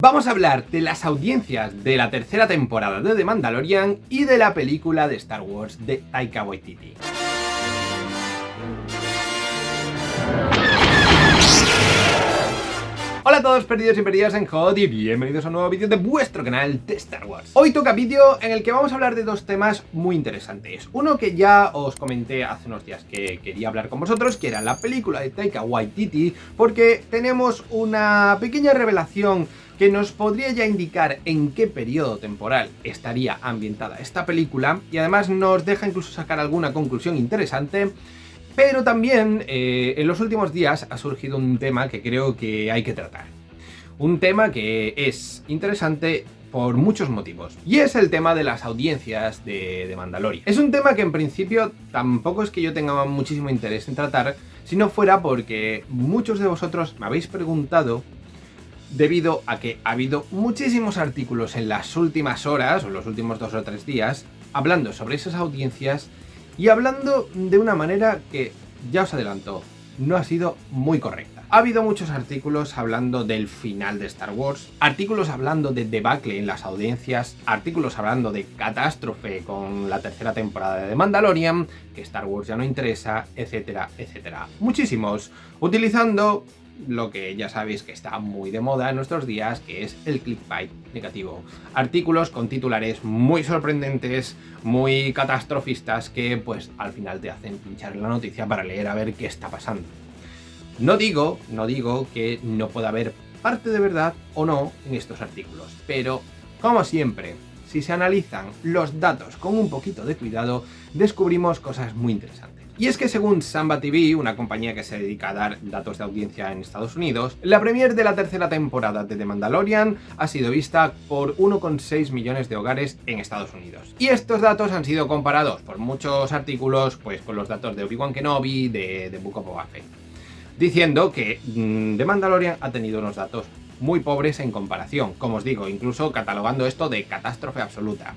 Vamos a hablar de las audiencias de la tercera temporada de The Mandalorian y de la película de Star Wars de Taika Waititi. Hola a todos perdidos y perdidas en HOT y bienvenidos a un nuevo vídeo de vuestro canal de Star Wars. Hoy toca vídeo en el que vamos a hablar de dos temas muy interesantes. Uno que ya os comenté hace unos días que quería hablar con vosotros, que era la película de Taika Waititi, porque tenemos una pequeña revelación que nos podría ya indicar en qué periodo temporal estaría ambientada esta película y además nos deja incluso sacar alguna conclusión interesante. Pero también en los últimos días ha surgido un tema que creo que hay que tratar. Un tema que es interesante por muchos motivos. Y es el tema de las audiencias de Mandalorian. Es un tema que en principio tampoco es que yo tenga muchísimo interés en tratar, si no fuera porque muchos de vosotros me habéis preguntado, debido a que ha habido muchísimos artículos en las últimas horas, o los últimos 2 o 3 días, hablando sobre esas audiencias y hablando de una manera que, ya os adelanto, no ha sido muy correcta. Ha habido muchos artículos hablando del final de Star Wars, artículos hablando de debacle en las audiencias, artículos hablando de catástrofe con la tercera temporada de The Mandalorian, que Star Wars ya no interesa, etcétera, etcétera. Muchísimos, utilizando lo que ya sabéis que está muy de moda en nuestros días, que es el clickbait negativo. Artículos con titulares muy sorprendentes, muy catastrofistas, que pues al final te hacen pinchar en la noticia para leer a ver qué está pasando. No digo que no pueda haber parte de verdad o no en estos artículos, pero como siempre, si se analizan los datos con un poquito de cuidado, descubrimos cosas muy interesantes. Y es que según Samba TV, una compañía que se dedica a dar datos de audiencia en Estados Unidos, la premier de la tercera temporada de The Mandalorian ha sido vista por 1,6 millones de hogares en Estados Unidos. Y estos datos han sido comparados por muchos artículos pues con los datos de Obi-Wan Kenobi, de Book of Boba Fett, diciendo que The Mandalorian ha tenido unos datos muy pobres en comparación, como os digo, incluso catalogando esto de catástrofe absoluta.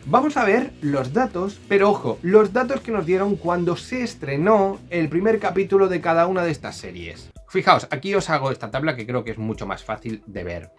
Vamos a ver los datos, pero ojo, los datos que nos dieron cuando se estrenó el primer capítulo de cada una de estas series. Fijaos, aquí os hago esta tabla que creo que es mucho más fácil de ver.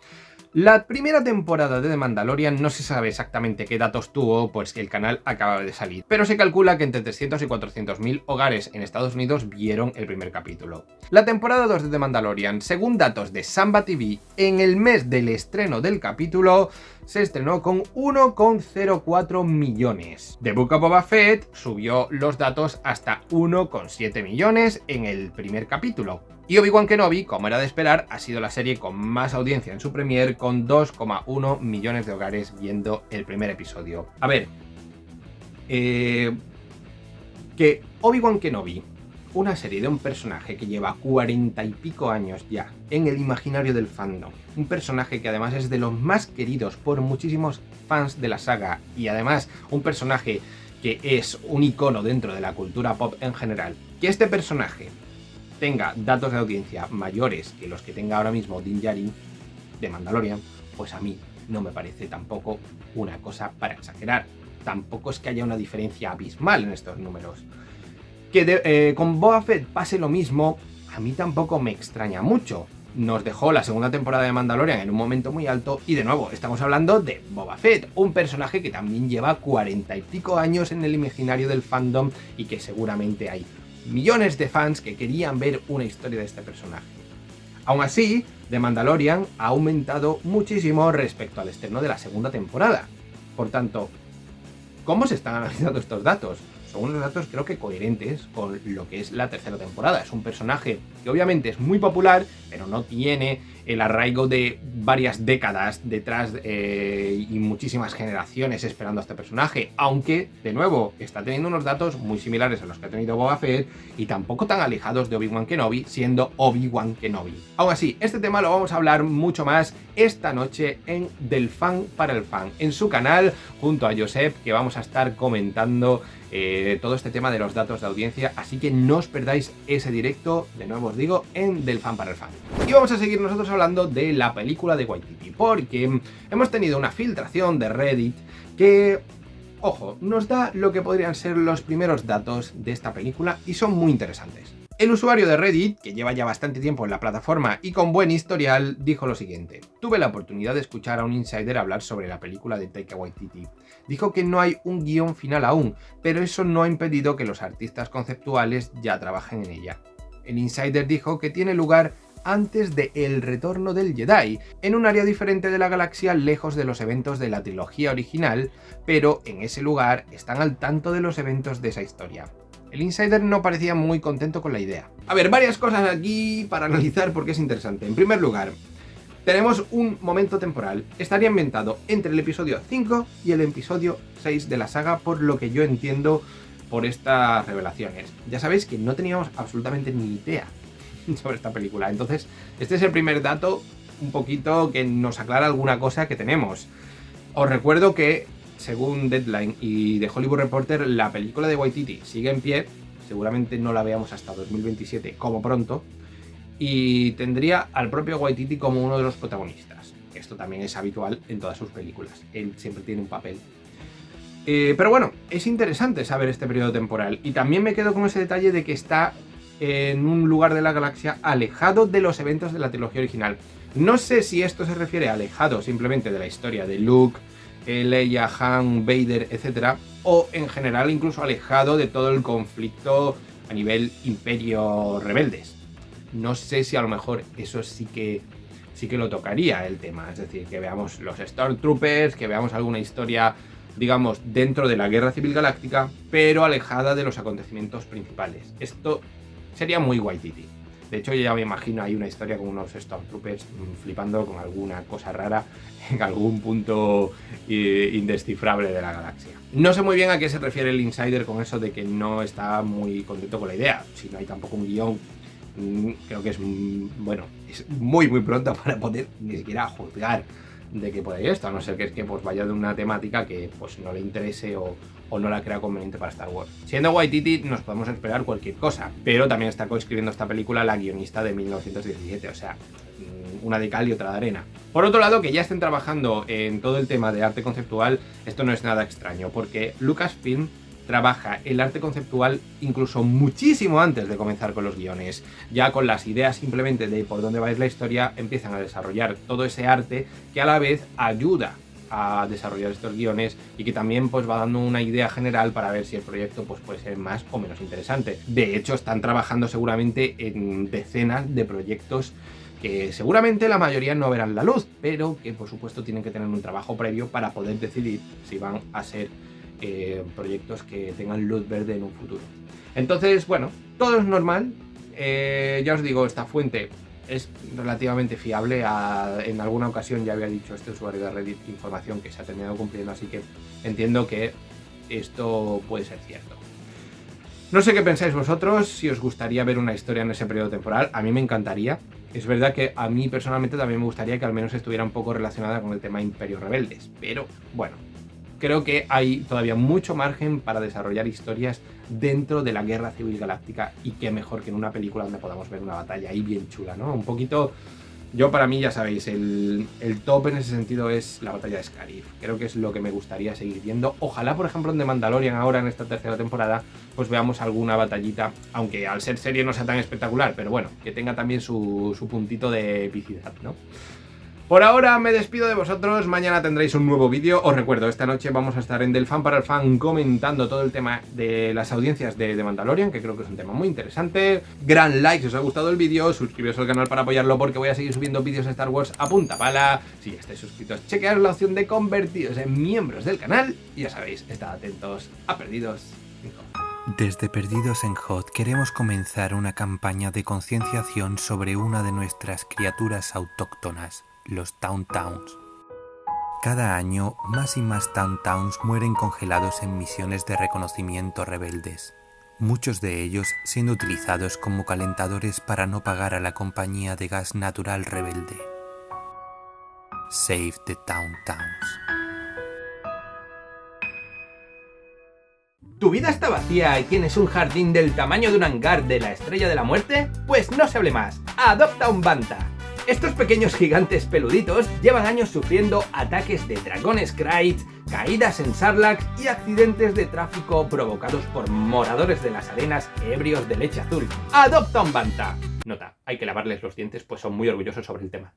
La primera temporada de The Mandalorian no se sabe exactamente qué datos tuvo, pues que el canal acaba de salir, pero se calcula que entre 300 y 400.000 hogares en Estados Unidos vieron el primer capítulo. La temporada 2 de The Mandalorian, según datos de Samba TV, en el mes del estreno del capítulo, se estrenó con 1,04 millones. The Book of Boba Fett subió los datos hasta 1,7 millones en el primer capítulo. Y Obi-Wan Kenobi, como era de esperar, ha sido la serie con más audiencia en su premier, con 2,1 millones de hogares viendo el primer episodio. A ver, que Obi-Wan Kenobi, una serie de un personaje que lleva 40 y pico años ya en el imaginario del fandom, un personaje que además es de los más queridos por muchísimos fans de la saga y además un personaje que es un icono dentro de la cultura pop en general, que este personaje tenga datos de audiencia mayores que los que tenga ahora mismo Din Djarin de Mandalorian, pues a mí no me parece tampoco una cosa para exagerar. Tampoco es que haya una diferencia abismal en estos números. Que con Boba Fett pase lo mismo, a mí tampoco me extraña mucho. Nos dejó la segunda temporada de Mandalorian en un momento muy alto y de nuevo estamos hablando de Boba Fett, un personaje que también lleva 40 y pico años en el imaginario del fandom y que seguramente hay millones de fans que querían ver una historia de este personaje. Aún así, The Mandalorian ha aumentado muchísimo respecto al estreno de la segunda temporada. Por tanto, ¿cómo se están analizando estos datos? Son unos datos creo que coherentes con lo que es la tercera temporada. Es un personaje que obviamente es muy popular, pero no tiene el arraigo de varias décadas detrás y muchísimas generaciones esperando a este personaje, aunque, de nuevo, está teniendo unos datos muy similares a los que ha tenido Boba Fett y tampoco tan alejados de Obi-Wan Kenobi, siendo Obi-Wan Kenobi. Aún así, este tema lo vamos a hablar mucho más esta noche en Del Fan para el Fan, en su canal, junto a Josep, que vamos a estar comentando todo este tema de los datos de audiencia, así que no os perdáis ese directo, de nuevo os digo, en Del Fan para el Fan. Y vamos a seguir nosotros hablando de la película de Waititi, porque hemos tenido una filtración de Reddit que, ojo, nos da lo que podrían ser los primeros datos de esta película y son muy interesantes. El usuario de Reddit, que lleva ya bastante tiempo en la plataforma y con buen historial, dijo lo siguiente: tuve la oportunidad de escuchar a un insider hablar sobre la película de Taika Waititi. Dijo que no hay un guión final aún, pero eso no ha impedido que los artistas conceptuales ya trabajen en ella. El insider dijo que tiene lugar antes de El Retorno del Jedi, en un área diferente de la galaxia lejos de los eventos de la trilogía original, pero en ese lugar están al tanto de los eventos de esa historia. El insider no parecía muy contento con la idea. A ver, varias cosas aquí para analizar porque es interesante. En primer lugar, tenemos un momento temporal. Estaría ambientado entre el episodio 5 y el episodio 6 de la saga, por lo que yo entiendo por estas revelaciones. Ya sabéis que no teníamos absolutamente ni idea sobre esta película. Entonces, este es el primer dato un poquito que nos aclara alguna cosa que tenemos. Os recuerdo que, según Deadline y The Hollywood Reporter, la película de Waititi sigue en pie. Seguramente no la veamos hasta 2027 como pronto. Y tendría al propio Waititi como uno de los protagonistas. Esto también es habitual en todas sus películas. Él siempre tiene un papel. Pero bueno, es interesante saber este periodo temporal. Y también me quedo con ese detalle de que está en un lugar de la galaxia alejado de los eventos de la trilogía original. No sé si esto se refiere a alejado simplemente de la historia de Luke, Leia, Han, Vader, etc. O en general incluso alejado de todo el conflicto a nivel imperio rebeldes. No sé si a lo mejor eso sí que lo tocaría el tema. Es decir, que veamos los Stormtroopers, que veamos alguna historia, digamos, dentro de la Guerra Civil Galáctica, pero alejada de los acontecimientos principales. Esto sería muy Waititi. De hecho, yo ya me imagino ahí una historia con unos Stormtroopers flipando con alguna cosa rara en algún punto indescifrable de la galaxia. No sé muy bien a qué se refiere el insider con eso de que no está muy contento con la idea. Si no hay tampoco un guión, creo que es, bueno, es muy pronto para poder ni siquiera juzgar de que puede ir esto, a no ser que es que pues vaya de una temática que pues no le interese o no la crea conveniente para Star Wars. Siendo Waititi nos podemos esperar cualquier cosa, pero también está coescribiendo esta película la guionista de 1917, o sea, una de cal y otra de arena. Por otro lado, que ya estén trabajando en todo el tema de arte conceptual, esto no es nada extraño, porque Lucasfilm trabaja el arte conceptual incluso muchísimo antes de comenzar con los guiones. Ya con las ideas simplemente de por dónde va a ir la historia, empiezan a desarrollar todo ese arte que a la vez ayuda a desarrollar estos guiones y que también pues va dando una idea general para ver si el proyecto pues puede ser más o menos interesante. De hecho, están trabajando seguramente en decenas de proyectos que seguramente la mayoría no verán la luz, pero que por supuesto tienen que tener un trabajo previo para poder decidir si van a ser proyectos que tengan luz verde en un futuro. Entonces, bueno, todo es normal. Ya os digo, esta fuente es relativamente fiable. En alguna ocasión ya había dicho este usuario de Reddit información que se ha terminado cumpliendo, así que entiendo que esto puede ser cierto. No sé qué pensáis vosotros, si os gustaría ver una historia en ese periodo temporal. A mí me encantaría. Es verdad que a mí personalmente también me gustaría que al menos estuviera un poco relacionada con el tema Imperio Rebeldes, pero bueno, creo que hay todavía mucho margen para desarrollar historias dentro de la Guerra Civil Galáctica, y qué mejor que en una película donde podamos ver una batalla ahí bien chula, ¿no? Un poquito, yo para mí ya sabéis, el top en ese sentido es la batalla de Scarif. Creo que es lo que me gustaría seguir viendo. Ojalá, por ejemplo, en The Mandalorian ahora en esta tercera temporada, pues veamos alguna batallita, aunque al ser serie no sea tan espectacular, pero bueno, que tenga también su puntito de epicidad, ¿no? Por ahora me despido de vosotros, mañana tendréis un nuevo vídeo. Os recuerdo, esta noche vamos a estar en Del Fan para el Fan comentando todo el tema de las audiencias de The Mandalorian, que creo que es un tema muy interesante. Gran like si os ha gustado el vídeo, suscribiros al canal para apoyarlo porque voy a seguir subiendo vídeos de Star Wars a punta pala. Si ya estáis suscritos, chequead la opción de convertiros en miembros del canal y ya sabéis, estad atentos a Perdidos en Hoth. Desde Perdidos en Hoth queremos comenzar una campaña de concienciación sobre una de nuestras criaturas autóctonas, los Tauntauns. Cada año, más y más Tauntauns mueren congelados en misiones de reconocimiento rebeldes, muchos de ellos siendo utilizados como calentadores para no pagar a la compañía de gas natural rebelde. Save the Tauntauns. ¿Tu vida está vacía y tienes un jardín del tamaño de un hangar de la Estrella de la Muerte? Pues no se hable más, adopta un Banta. Estos pequeños gigantes peluditos llevan años sufriendo ataques de dragones Krayt, caídas en Sarlacc y accidentes de tráfico provocados por moradores de las arenas ebrios de leche azul. ¡Adopta un Banta! Nota, hay que lavarles los dientes pues son muy orgullosos sobre el tema.